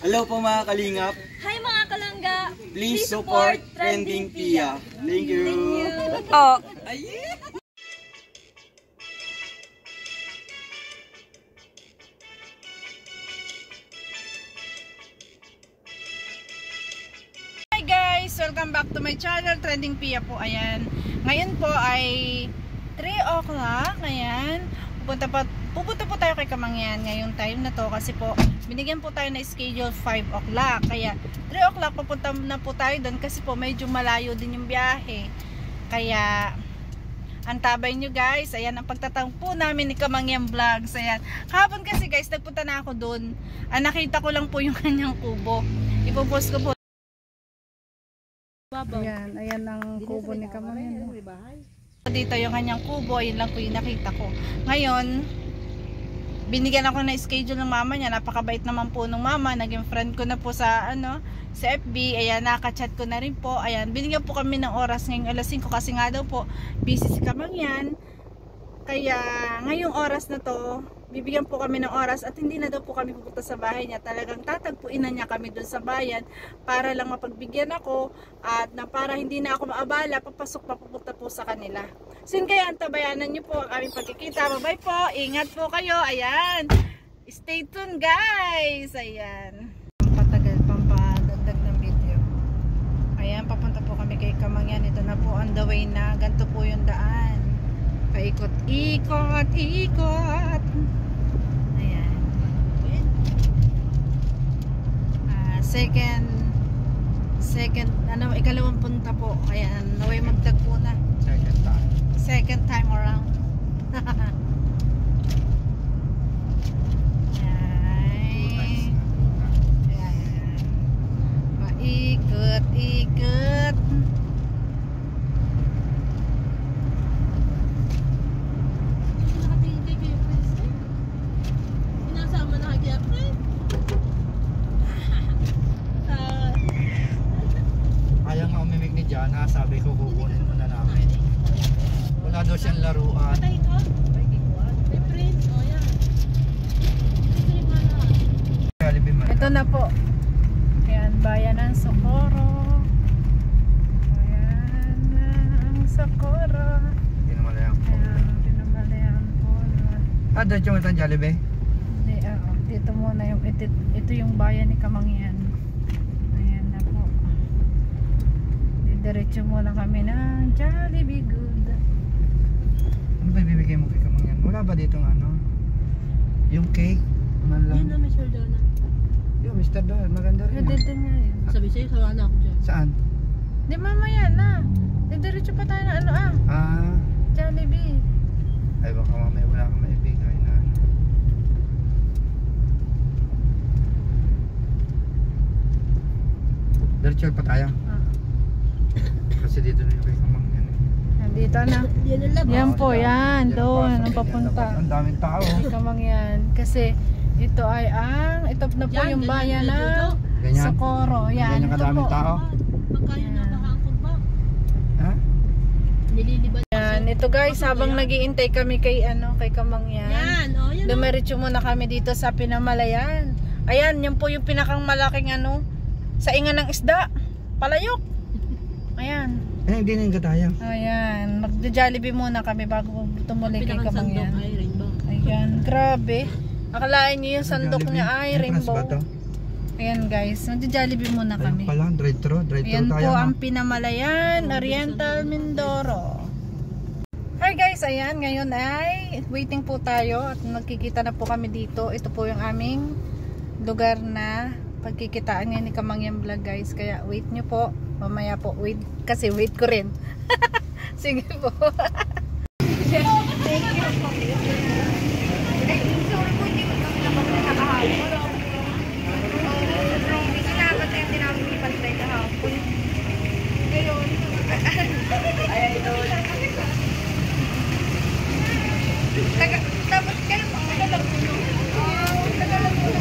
Hello po mga kalingap. Hi mga kalangga. Please support Trending Pia. Thank you. Oh. Hi guys, welcome back to my channel Trending Pia po. Ayan. Ngayon po ay 3 o'clock. Ayan. Pupunta po tayo kay Kamangyan ngayong time na to kasi po binigyan po tayo na schedule 5 o'clock. Kaya 3 o'clock pupunta na po tayo doon kasi po medyo malayo din yung biyahe. Kaya antabay nyo guys. Ayan ang pagtatangpo namin ni Kamangyan Vlogs. Ayan. Kahapon kasi guys nagpunta na ako doon. Nakita ko lang po yung kanyang kubo. Ipopost ko po. Ayan, ayan ang kubo ni Kamangyan. Dito yung kanyang kubo. Ayun lang po yung nakita ko. Ngayon binigyan ako na schedule ng mama niya. Napakabait naman po ng mama. Naging friend ko na po sa sa FB. Ayan, nakachat ko na rin po. Ayan, binigyan po kami ng oras ngayong alas 5 kasi nga daw po busy si Kamangyan. Kaya ngayong oras na to, bibigyan po kami ng oras at hindi na daw po kami pupunta sa bahay niya. Talagang tatagpuin na niya kami doon sa bayan para lang mapagbigyan ako at na para hindi na ako maabala, papasok pa pupunta po sa kanila. So yun, kaya antabayanan niyo po ang aming pagkikita. Bye po, ingat po kayo. Ayan, stay tuned guys. Ayan, patagal pang padagdag ng video. Ayan, papunta po kami kay Kamangyan. Ito na po on the way na. Ganito po yung daan. Paikot-ikot, ikot. Ayan. Ikalawang punta po. Ayan, naway magtagpo na. Second time around. Ayan. Ayan. Paikot-ikot. Sabi ko kukunin mo na namin. Wala daw siyang laruan. Ito na po. Ayan, bayan ng Socorro. Ayan ang Socorro. Pinamalayan po. Ayan, pinamalayan po. Doon yung itang Jollibee? Hindi, dito muna yung ito yung bayan ni Kamangyan. Diretso muna kami ng Jollibee Good. Ano ba ibibigay mo kay Kamangyan? Wala ba dito yung cake? Man lang. Yun na, Mr. Donna. Yung Mr. Donna, maganda rin. Dito nga yun. Sabi sa'yo, sawa na ako dyan. Saan? Di mamaya na. Diretso pa tayo na Jollibee. Ay baka mamaya wala kang maibigay na Diretso pa tayo? Kasi dito na yung kay Kamangyan. Nandito na. Yan po, yan. Doon, ang papunta. Ang daming tao. Kay Kamangyan. Kasi ito ay ito na po yung bayan na Socorro. Yan, ganyan kadaming tao. Pagkain na bakaangkot ba? Ha? Nililibad. Yan, ito guys, habang nagiintay kami kay Kamangyan. Yan, yan. Dumiretso muna kami dito sa Pinamalayan. Ayan, yan po yung pinakang malaking saingan ng isda. Palayok. Ayan. Hindi na yung kataya. Ayan. Mag-Jollibee muna kami bago tumuloy kay Kamangyan. Ay, rainbow. Ayan. Grabe. Akalain niyo yung sandok niya ay rainbow. Ayan guys. Mag-Jollibee muna kami. Ayun pala, drive-thru tayo. Ayan po ang Pinamalayan, Oriental Mindoro. Hi guys. Ayan. Ngayon ay waiting po tayo at magkikita na po kami dito. Ito po yung aming lugar na pagkikitaan niya ni Kamangyan Vlog guys. Kaya wait nyo po. Mamaya po, wait. Kasi wait ko rin. Sige po. Thank you po. Ay, sorry po, hindi ko nakahapon. Salamat kayo tinawag ni Pantay kahapon. Ngayon. Ay, doon. Dapat kayo pang nagalagulo. Nagalagulo.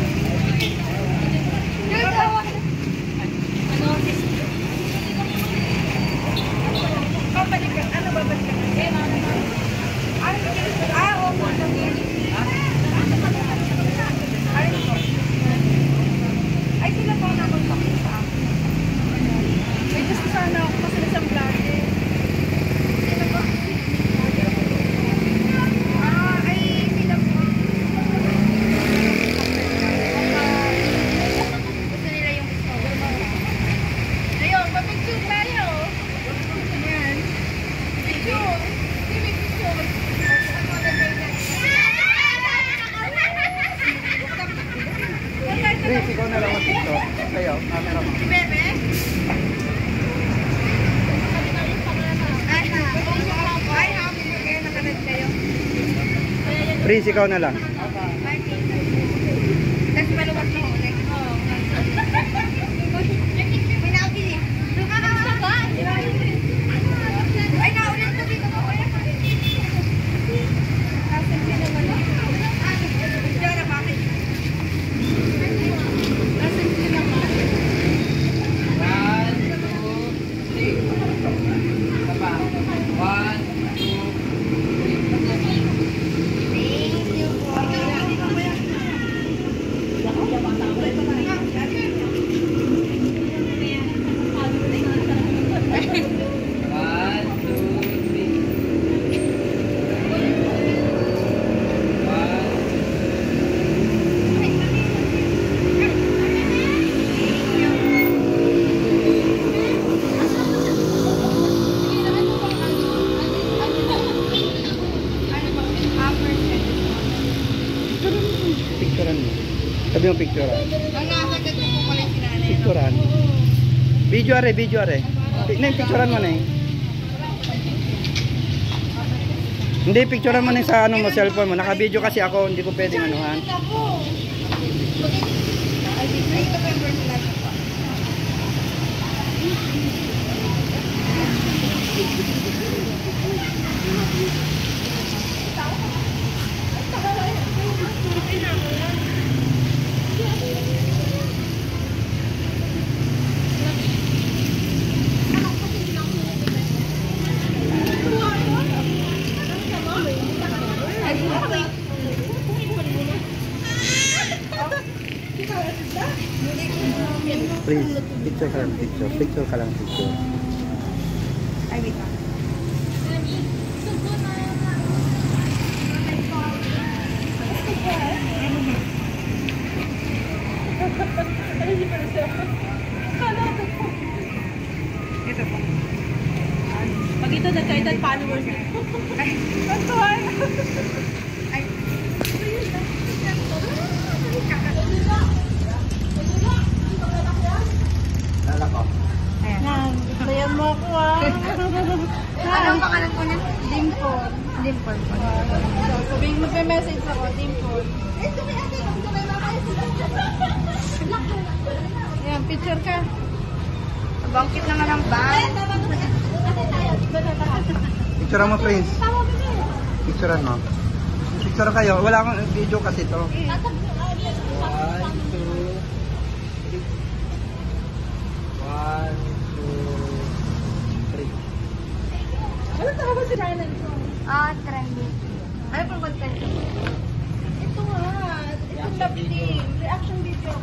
Babalik ka. Ano babalik ka? Opo. kayo, camera mo. Bebe? Ay, happy mo kayo, nakalag kayo. Prince, ikaw na lang. Tapos maluwag na ulit. May nakabili. Ay, naulit na dito. Nasansin naman. Diyan na, bakit? Nasansin naman. 1, 2, 3. Saba. 1, 2, 3. Thank you po. Picturean mo. Sabi mo picturean. Ang nakagad mo po pala yung sinanay. Picturean. Video are, video are. Picturean mo na eh. Hindi, picturean mo na sa ano mo, cellphone mo. Naka-video kasi ako, hindi ko pwedeng anuhan. Ito po. Ay, ito po yung personal ko. Please, picture ka lang, picture. Picture ka lang, picture. Ay, wait lang. Ito po. Pag ito nagkaitan followers na. Ay, tontuan. Ay. Lala ko. Ayan. Sayan mo ako ah. Anong pangalan po niya? Dimple. Dimple po. So, sabihin mo may message ako, Dimple. Yan, picture ka. Bangkit naman ang bag. Picturean mo, Prince. Picturean mo. Picture kayo. Wala akong video kasi to. 1, 2, 3. 1, 2, 3. Ano tawag si Ryan? Trending. Ano pong content? Ito nga. Itong love team. Reaction video.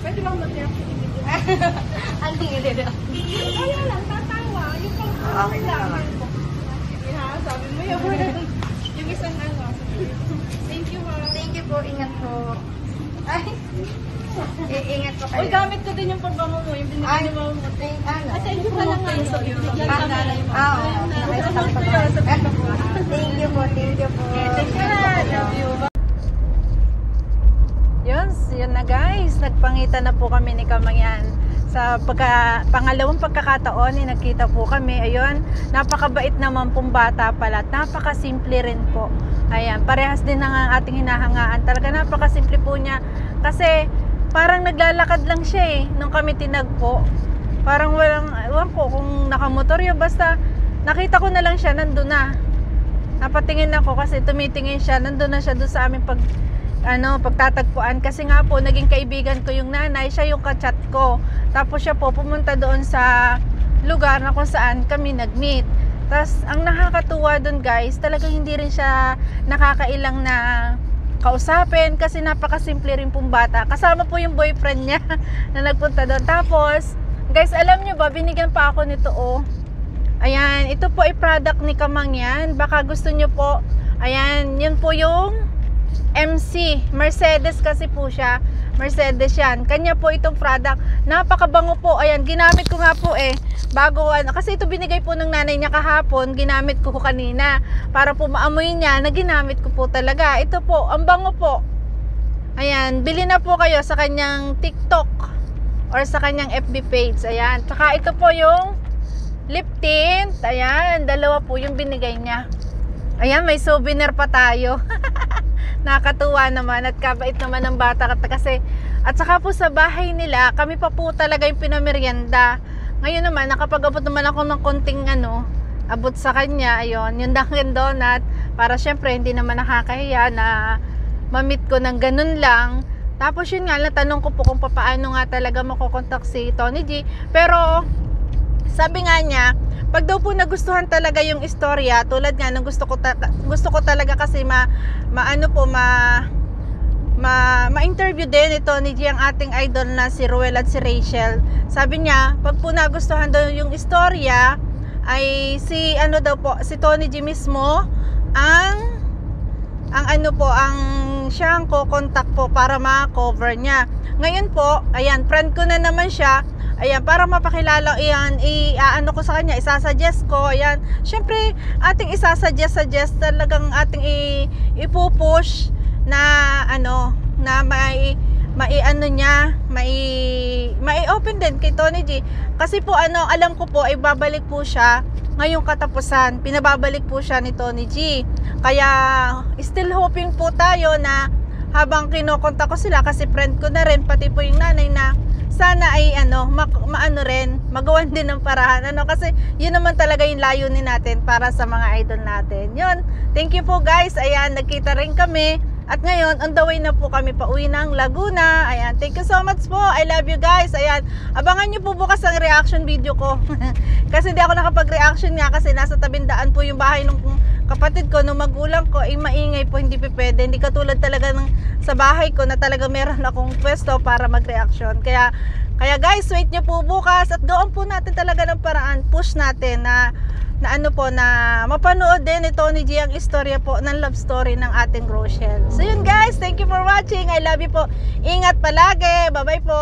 Pwede bang mag-reaction video? Ang tingin nila. Kaya lang, tatawa. Yung pang Okay na naman. Yeah, sabi mo yun. Yung isang ano. Thank you ha. Thank you po. Ingat po. Ay. Ingat po kayo. Uy, gamit ko din yung pagbango mo. Yung binigay ni mama mo. At thank you pala nga. Bigyan ka nanay mo. Naka-stop pa tayo. Thank you po. Thank you po. Thank you na. Love you. Yun na guys, nagpangita na po kami ni Kamangyan. Sa pangalawang pagkakataon, nagkita po kami. Ayun, napakabait naman pong bata pala. Napakasimple rin po. Ayan, parehas din ng ating hinahangaan. Talaga napakasimple po niya. Kasi parang naglalakad lang siya nung kami tinagpo. Parang walang, ewan ko kung nakamotor yun. Basta nakita ko na lang siya, nandun na. Napatingin ako kasi tumitingin siya. Nandun na siya doon sa aming pagtatagpuan. Kasi nga po, naging kaibigan ko yung nanay. Siya yung kachat ko. Tapos siya po pumunta doon sa lugar na kung saan kami nag-meet. Tapos ang nakakatuwa doon guys, talagang hindi rin siya nakakailang na kausapin kasi napakasimple rin pong bata. Kasama po yung boyfriend niya na nagpunta doon. Tapos guys, alam nyo ba, binigyan pa ako nito ayan, ito po ay product ni Kamangyan. Baka gusto nyo po. Ayan, yun po yung MC, Mercedes kasi po siya. Mercedes yan. Kanya po itong product. Napakabango po. Ayan, ginamit ko nga po bago kasi ito binigay po ng nanay niya kahapon. Ginamit ko kanina. Para po maamoy niya na ginamit ko po talaga. Ito po, ang bango po. Ayan, bili na po kayo sa kanyang TikTok. or sa kanyang FB page. Ayan. Tsaka ito po yung lip tint. Ayan, dalawa po yung binigay niya. Ayan, may souvenir pa tayo. Nakakatuwa naman at kabait naman ng bata kasi at saka po sa bahay nila, kami pa po talaga yung pinamerienda. Ngayon naman, nakapag-abot naman ako ng konting abot sa kanya. Ayun, yung Dunkin Donut para syempre hindi naman nakakahiya na ma-meet ko ng ganun lang. Tapos yun nga, natanong ko po kung paano nga talaga makokontak si Tony G. Pero sabi nga niya, pag daw po nagustuhan talaga yung istorya, tulad nga ng gusto ko talaga kasi ma-interview din ni Tony G ang ating idol na si Ruel at si Rachel. Sabi niya, pag po nagustuhan daw yung istorya, ay si Tony G mismo ang siyang ko-contact po para ma-cover niya. Ngayon po, ayan, friend ko na naman siya. Ayan, para mapakilala, ayan, ko sa kanya, isasuggest ko, ayan. Syempre, ating isasuggest talagang ating ipupush na mai-open din kay Tony G. Kasi po alam ko po ay babalik po siya ngayong katapusan. Pinababalik po siya ni Tony G. Kaya still hoping po tayo na habang kinokontak ko sila, kasi friend ko na rin, pati po yung nanay, na sana ay magawan din ng parahan. Kasi yun naman talaga yung layunin natin para sa mga idol natin. Yun. Thank you po guys. Ayan, nagkita rin kami. At ngayon, on the way na po kami pauwi ng Laguna. Ayan, thank you so much po. I love you guys. Ayan, abangan nyo po bukas ang reaction video ko. Kasi hindi ako nakapag-reaction nga kasi nasa tabindaan po yung bahay ng kapatid ko, nung magulang ko, maingay po, hindi pwede. Hindi katulad talaga sa bahay ko na talaga meron akong pwesto para mag-reaction. Kaya guys, wait nyo po bukas at gawin po natin talaga ng paraan. Push natin na mapanood din ni Tony G ang istorya po ng love story ng ating Rochelle. So yun guys, thank you for watching. I love you po. Ingat palagi. Bye bye po.